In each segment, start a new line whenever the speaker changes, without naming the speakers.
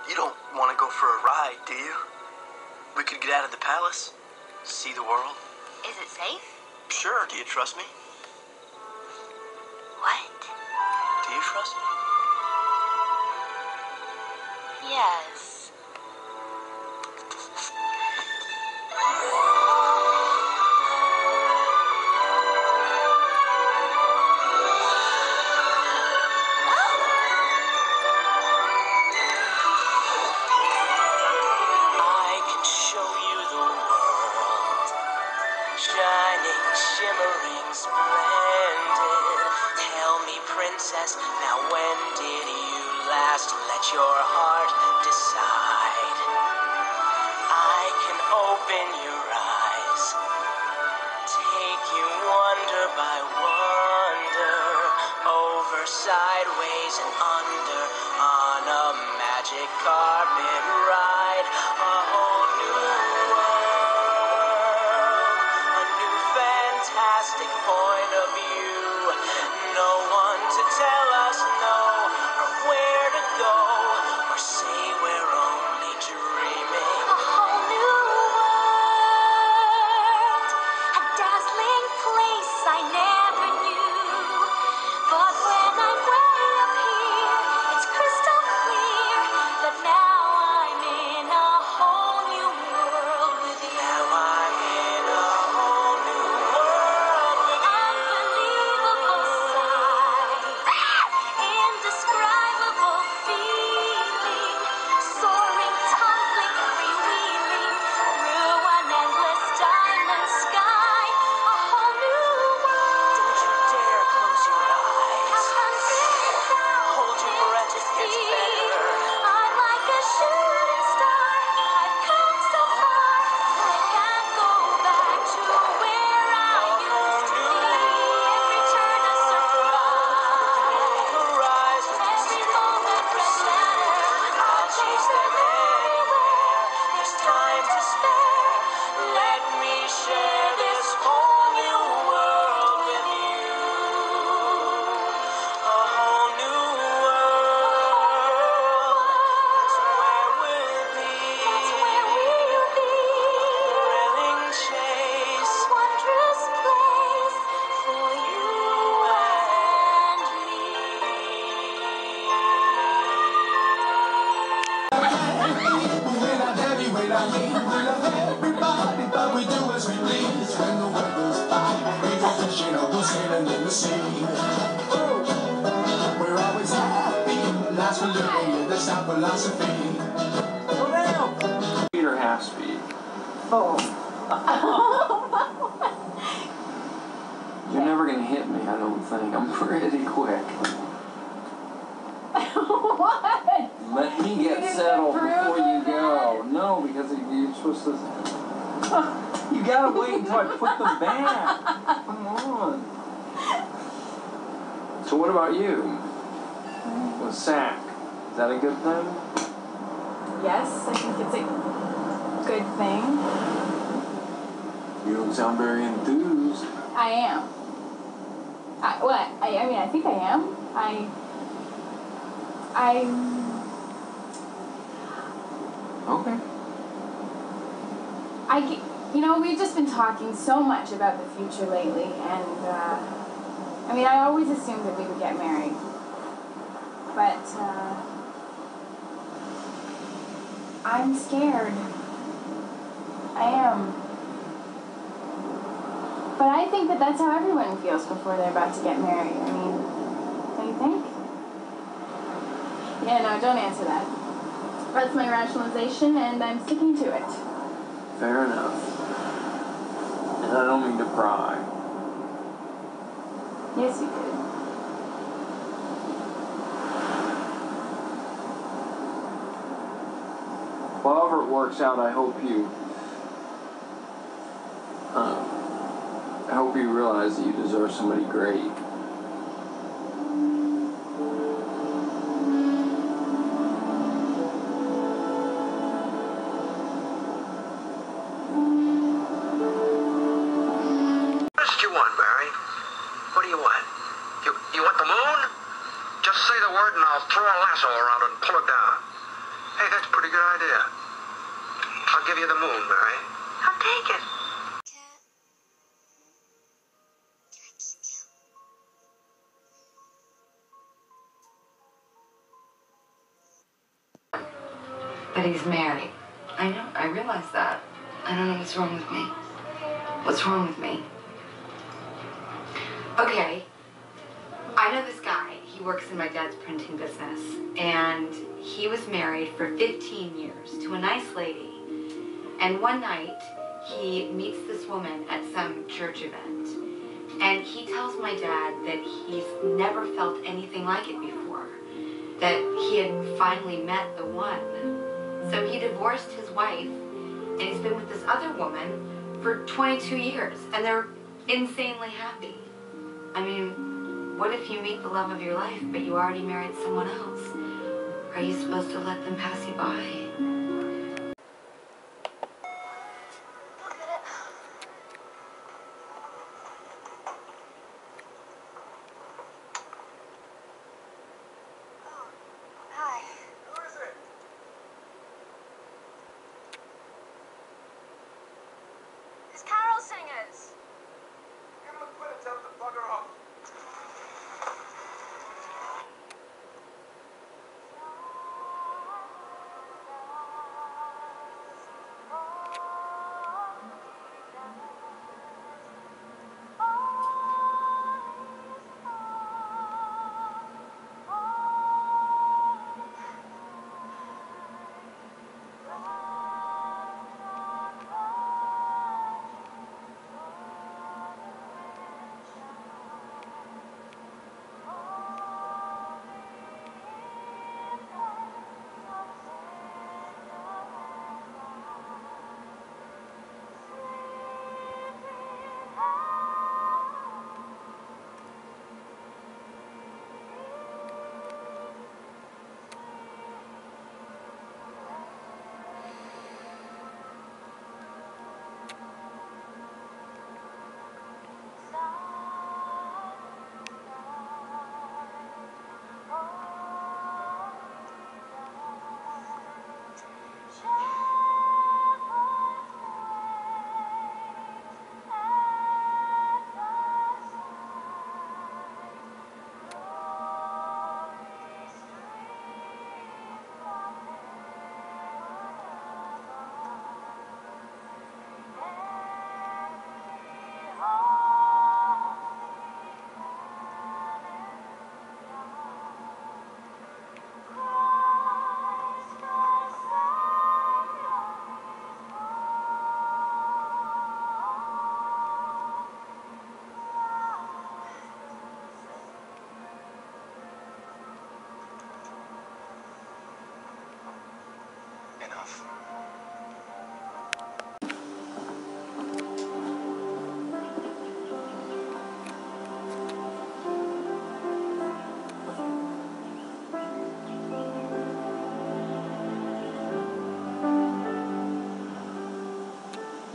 You don't want to go for a ride, do you? We could get out of the palace, see the world.
Is it safe?
Sure, do you trust me?
What?
Do you trust me?
Yes.
Shining, shimmering, splendid. Tell me, princess, now when did you last let your heart decide? I can open your eyes, take you wonder by wonder, over, sideways, and under, on a magic carpet ride, a whole new fantastic point of view. No one to tell us no, or where to go, or say we're only dreaming.
A whole new world, a dazzling place I never knew. But when I'm way up here, it's crystal clear that now I'm in a whole new world with you.
Now I'm in a whole new world with you.
Unbelievable sight, indescribable feeling, soaring, tumbling, freewheeling through an endless diamond sky. A whole new world.
Don't you dare close your eyes.
100,000
Hold your breath, it gets better.
I'm like a shooting star. I've come so far. I can't go back to where I used to be. Every turn a surprise.
Horizons
Every moment red letter. I'll chase them everywhere.
There's time to spare. Let me share this whole new world with you. A whole new world. That's where we'll be.
That's where we'll be.
Thrilling chase.
Wondrous place for you and me.
We're not heavyweight, I mean, we love everybody, but we do as we please. When the weather's fine, we go fishing or go sailing in the sea. Oh, we're always happy, last we're living in this our philosophy.
Slow down! Speed or half speed?
Oh.
You're never gonna hit me, I don't think. I'm pretty quick.
What?
Let me get
didn't
settled
approve
before you
of
go. No, because you're supposed to... You gotta wait until I put them back. Come on. So what about you? A sack. Is that a good thing?
Yes, I think it's a good thing.
You don't sound very enthused.
I am. I mean, I think I am.
Okay.
You know, we've just been talking so much about the future lately, and, I mean, I always assumed that we would get married. But, I'm scared. I am. But I think that that's how everyone feels before they're about to get married. I mean, don't you think? Yeah, no, don't answer that. That's my rationalization, and I'm sticking to it.
Fair enough. And I don't mean to pry.
Yes, you did.
However it works out, I hope you realize that you deserve somebody great.
What do you want, Barry? What do you want? You want the moon? Just
say the word and I'll throw a lasso around it and pull it down. Hey, that's a pretty good idea. I'll give you the moon, Mary. I'll take it.
But he's married. I know, I realize that. I don't know what's wrong with me. What's wrong with me? Okay, I know this guy. He works in my dad's printing business. And he was married for 15 years to a nice lady. And one night, he meets this woman at some church event. And he tells my dad that he's never felt anything like it before. That he had finally met the one. So he divorced his wife, and he's been with this other woman for 22 years, and they're insanely happy. I mean, what if you meet the love of your life, but you already married someone else? Are you supposed to let them pass you by?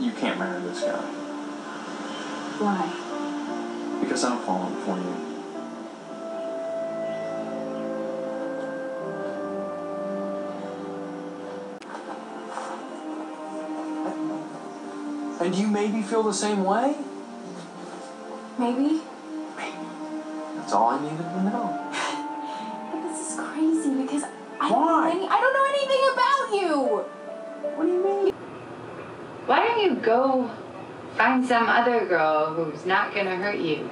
You can't marry this guy.
Why?
Because I'm falling for you. And you maybe feel the same way?
Maybe?
Maybe. That's all I needed to know.
But this is crazy because I
Why?
don't know anything about you!
What do you mean?
Why don't you go find some other girl who's not gonna hurt you?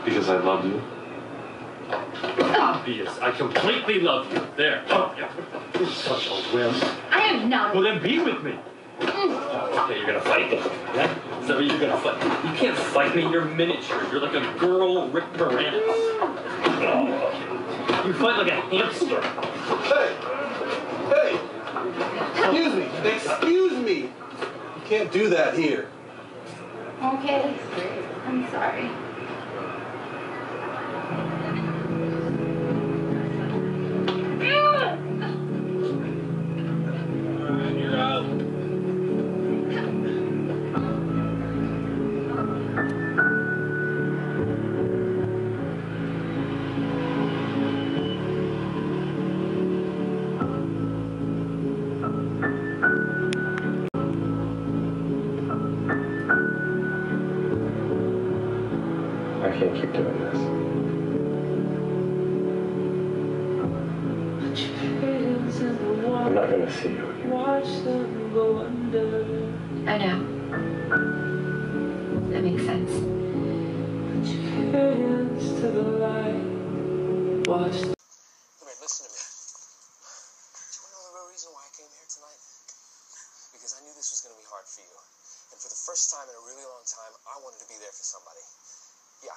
Because I love you. Obvious. I completely love you. There. Oh, yeah. You're such a wimp.
I am not.
Well, then be with me. Okay, you're gonna fight me. Yeah? So you're gonna fight. You can't fight me. You're miniature. You're like a girl Rick Moranis. Oh. You fight like a hamster.
Hey! Hey! Excuse me! Excuse me! You can't do that here.
Okay. I'm sorry.
You're out. can't keep doing this. I'm not gonna see you again.
I know. That makes sense.
Come here, listen to me. Do you want to know the real reason why I came here tonight? Because I knew this was going to be hard for you. And for the first time in a really long time, I wanted to be there for somebody. Yeah.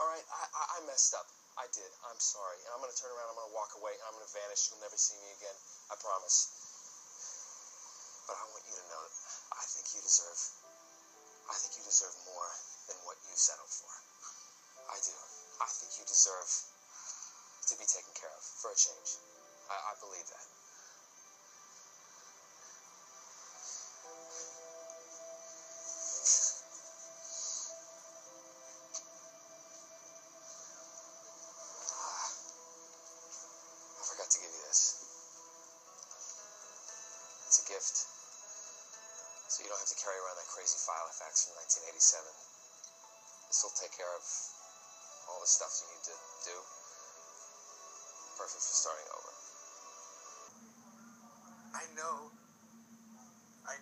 All right, I messed up. I did. I'm sorry. And I'm going to turn around, I'm going to walk away, and I'm going to vanish. You'll never see me again. I promise. But I want you to know that I think you deserve more than what you settled for. I do. I think you deserve to be taken care of for a change. I believe that. I forgot to give you this. It's a gift. So you don't have to carry around that crazy file I faxed from 1987. This will take care of all the stuff you need to do. Perfect for starting over.
I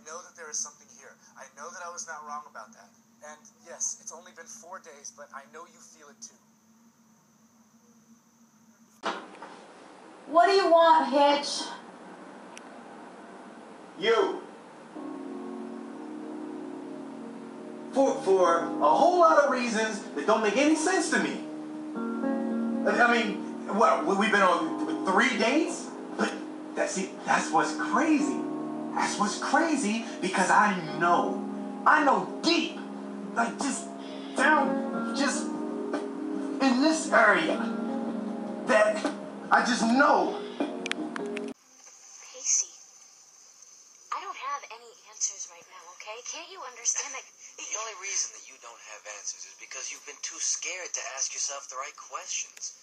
know that there is something here. I know that I was not wrong about that. And yes, it's only been 4 days, but I know you feel it too.
What do you want, Hitch?
You. For a whole lot of reasons that don't make any sense to me. I mean, what, we've been on 3 dates? But that's what's crazy. That's what's crazy because I know deep, like just in this area, that I just know.
Pacey, I don't have any answers right now, okay? Can't you understand that?
The only reason that you don't have answers is because you've been too scared to ask yourself the right questions.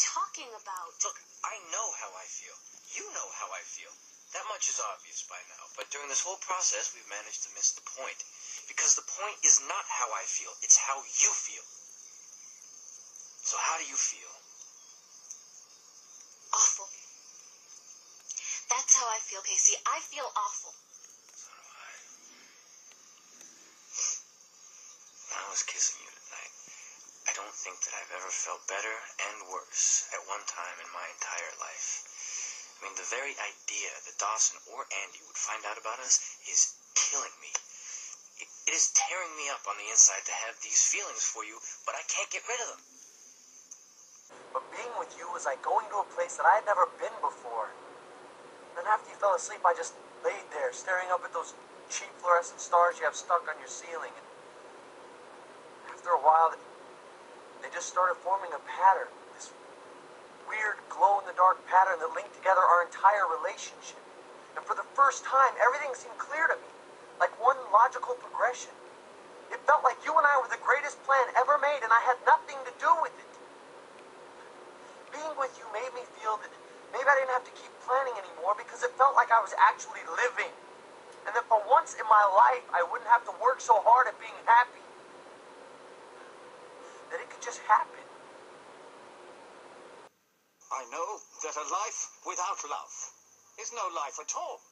Talking about...
Look, I know how I feel. You know how I feel. That much is obvious by now. But during this whole process, we've managed to miss the point. Because the point is not how I feel. It's how you feel. So how do you feel?
Awful. That's how I feel, Pacey. I feel awful.
So do I. When I was kissing you tonight, I don't think that I've ever felt better and worse at one time in my entire life. I mean, the very idea that Dawson or Andy would find out about us is killing me. It is tearing me up on the inside to have these feelings for you, but I can't get rid of them.
But being with you was like going to a place that I had never been before. Then after you fell asleep, I just laid there, staring up at those cheap fluorescent stars you have stuck on your ceiling. And after a while, they just started forming a pattern. This weird glow-in-the-dark pattern that linked together our entire relationship. And for the first time, everything seemed clear to me, like one logical progression. It felt like you and I were the greatest plan ever made, and I had nothing to do with it. Being with you made me feel that maybe I didn't have to keep planning anymore because it felt like I was actually living. And that for once in my life, I wouldn't have to work so hard at being happy. That it could just happen.
I know that a life without love is no life at all.